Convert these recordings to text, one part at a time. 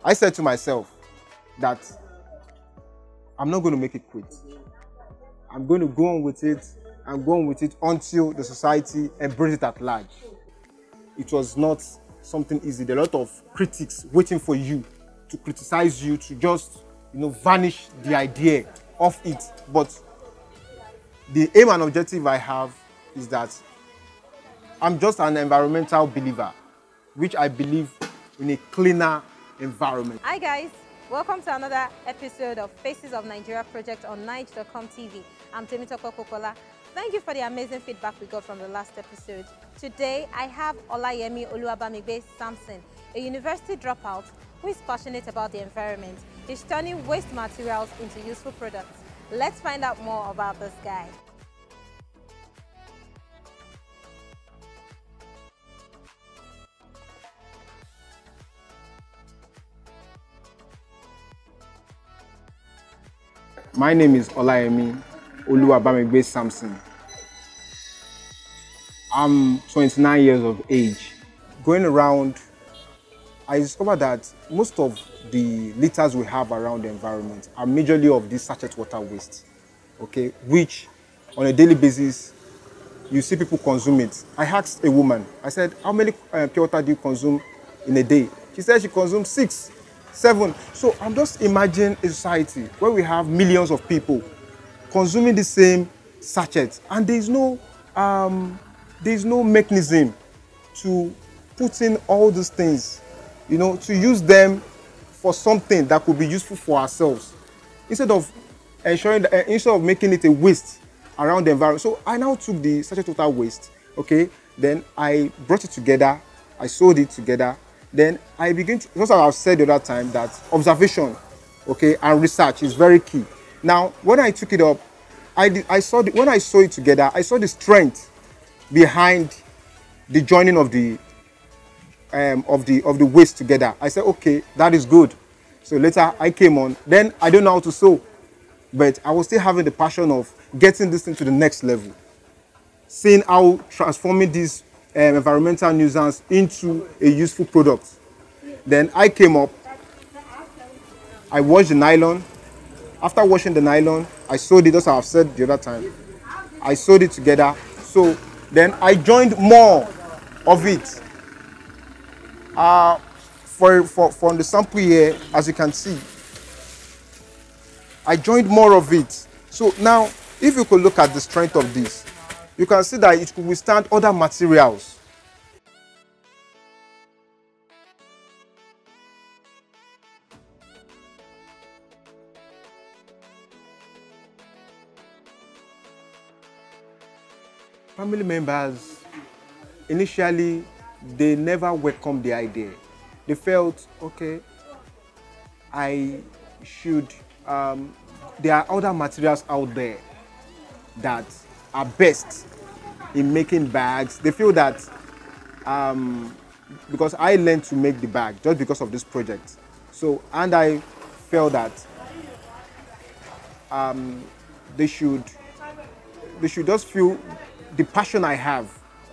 I said to myself that I'm not going to make it quit. I'm going to go on with it and go on with it until the society embraces it at large. It was not something easy. There are a lot of critics waiting for you to criticize you, to just, vanish the idea of it. But the aim and objective I have is that I'm just an environmental believer, which I believe in a cleaner environment. Hi guys, welcome to another episode of Faces of Nigeria project on Nige.com TV. I'm Temitope Kokola. Thank you for the amazing feedback we got from the last episode. Today I have Olayemi Oluwabamigbe Samson, a university dropout who is passionate about the environment. He's turning waste materials into useful products. Let's find out more about this guy. My name is Olayemi Oluwabamigbe Samson. I'm 29 years of age. Going around, I discovered that most of the litters we have around the environment are majorly of this sachet water waste, okay, which on a daily basis, you see people consume it. I asked a woman, I said, how many pure water do you consume in a day? She said she consumes 6, 7. So I'm just imagining a society where we have millions of people consuming the same sachets, and there's no mechanism to put in all these things, to use them for something that could be useful for ourselves, instead of making it a waste around the environment. So I now took the sachet water waste, okay, then I brought it together, I sewed it together. Then I begin to, just as I've said the other time, that observation, okay, and research is very key. Now, when I took it up, when I saw it together, I saw the strength behind the joining of the waste together. I said, okay, that is good. So later I came on. Then I don't know how to sew, but I was still having the passion of getting this thing to the next level, seeing how transforming this environmental nuisance into a useful product. Then I came up, I washed the nylon. After washing the nylon, I sewed it, as I've said the other time. I sewed it together. So then I joined more of it. From the sample here, as you can see, I joined more of it. So now, if you could look at the strength of this, you can see that it could withstand other materials. Family members, initially, they never welcomed the idea. They felt, okay, I should, there are other materials out there that are best in making bags. They feel that because I learned to make the bag just because of this project. So, and I felt that they should just feel the passion I have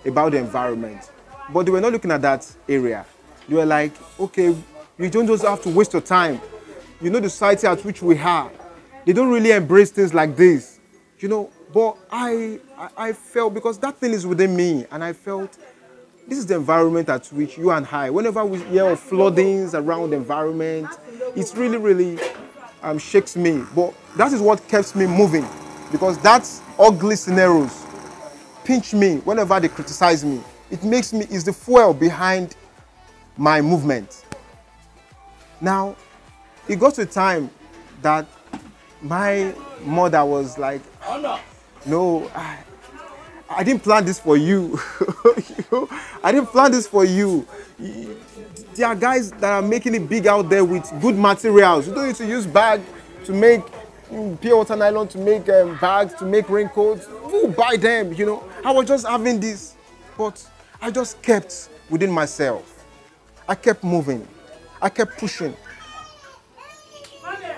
about the environment. But they were not looking at that area. They were like, okay, you don't just have to waste your time. The society at which we are, they don't really embrace things like this. But I felt, because that thing is within me, and I felt this is the environment at which you and I, whenever we hear of floodings around the environment, it really, really shakes me. But that is what keeps me moving, because that's ugly scenarios pinch me whenever they criticize me. It makes me, is the fuel behind my movement. Now, it got to a time that my mother was like, no, I didn't plan this for you. I didn't plan this for you. There are guys that are making it big out there with good materials. You don't need to use bag to make pure water nylon, to make bags, to make raincoats. Who buy them, I was just having this, but I just kept within myself. I kept moving. I kept pushing.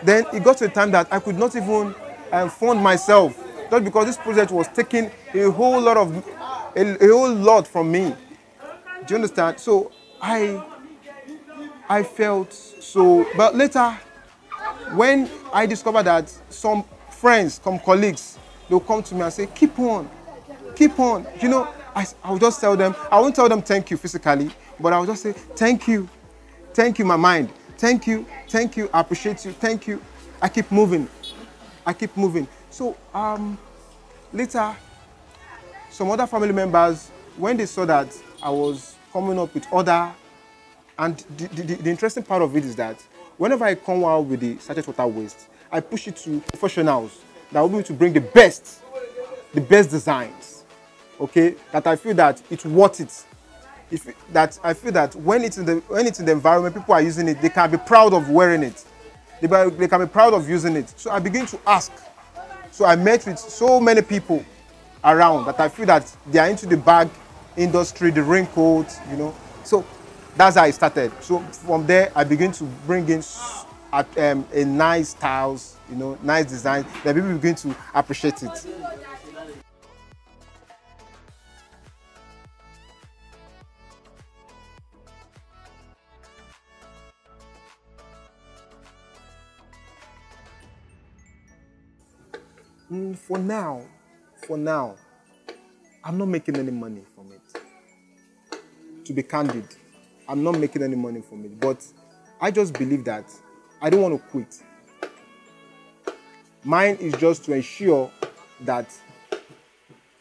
Then it got to a time that I could not even fund myself, just because this project was taking a whole lot from me. Do you understand? So I I felt so, but later, when I discovered that some friends, some colleagues, they'll come to me and say, keep on, keep on. You know, I will just tell them, I won't tell them thank you physically, but I will just say, thank you, my mind, thank you, I appreciate you, thank you. I keep moving, I keep moving. So later, some other family members, when they saw that I was coming up with other, and the interesting part of it is that whenever I come out with the sachet water waste, I push it to professionals that will be able to bring the best designs, okay? That I feel that it's worth it. That I feel that when it's in the environment, people are using it, they can be proud of wearing it. They can be proud of using it. So I begin to ask. So I met with so many people around that I feel that they are into the bag industry, the raincoats, you know. So that's how I started. So from there, I begin to bring in a nice styles, you know, nice design. Then people begin to appreciate it. For now, I'm not making any money from it. To be candid, I'm not making any money from it. But I just believe that I don't want to quit. Mine is just to ensure that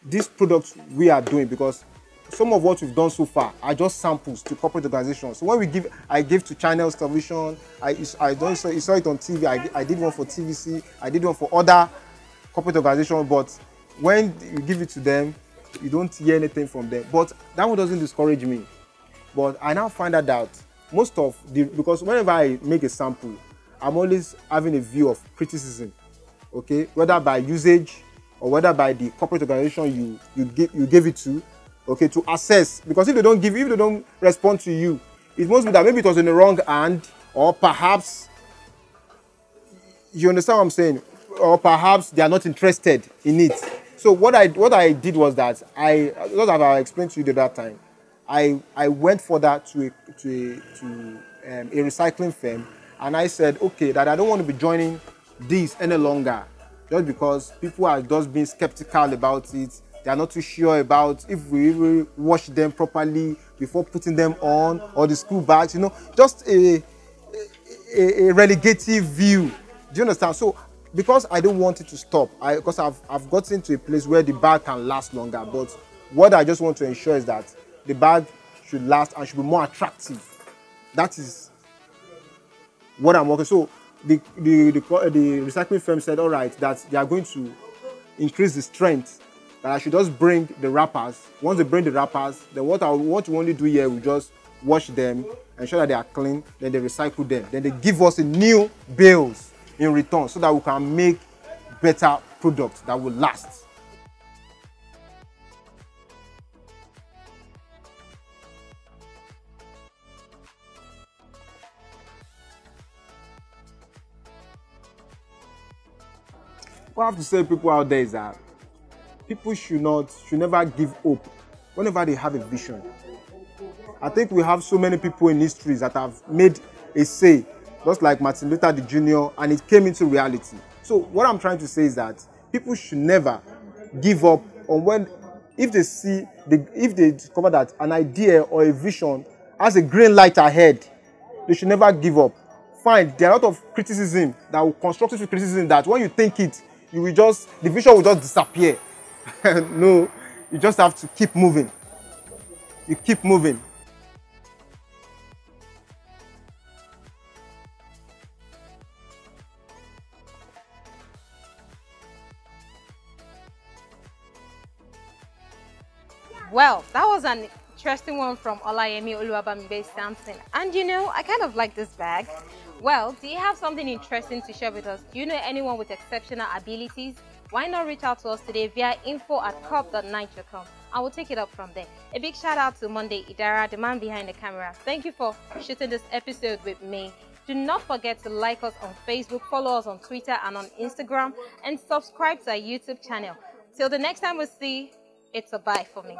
these products we are doing, because some of what we've done so far are just samples to corporate organizations. So when I give to channels, television, you saw it on TV. I did one for TVC. I did one for other corporate organizations. But when you give it to them, you don't hear anything from them. But that one doesn't discourage me. But I now find out because whenever I make a sample, I'm always having a view of criticism, okay? Whether by usage or whether by the corporate organization you gave it to, okay, to assess. Because if they don't respond to you, it must be that maybe it was in the wrong hand, or perhaps, you understand what I'm saying? Or perhaps they are not interested in it. So what I did was that I explained to you the other time, I went further to a recycling firm, and I said, okay, that I don't want to be joining this any longer, just because people are just being skeptical about it. They are not too sure about if we really wash them properly before putting them on, or the school bags, you know, just a relegative view. Do you understand? So because I don't want it to stop, because I've gotten to a place where the bag can last longer. But what I just want to ensure is that the bag should last and should be more attractive. That is what I'm working. So the recycling firm said, all right, that they are going to increase the strength, that I should just bring the wrappers. Once they bring the wrappers, then what we only do here, we just wash them, ensure that they are clean, then they recycle them. Then they give us a new bales in return, so that we can make better products that will last. What I have to say to people out there is that people should never give hope whenever they have a vision. I think we have so many people in history that have made a say, just like Martin Luther Jr., and it came into reality. So what I'm trying to say is that people should never give up on if they discover that an idea or a vision has a green light ahead, they should never give up. Fine, there are a lot of criticism, constructive criticism, that when you think it, the vision will just disappear. No, you just have to keep moving. You keep moving. Well, that was an interesting one from Olayemi Oluwabamibe Samson. And you know, I kind of like this bag. Well, do you have something interesting to share with us? Do you know anyone with exceptional abilities? Why not reach out to us today via info@corp.nige.com. I will take it up from there. A big shout out to Monday Idara, the man behind the camera. Thank you for shooting this episode with me. Do not forget to like us on Facebook, follow us on Twitter and on Instagram, and subscribe to our YouTube channel. Till the next time we see, it's a bye for me.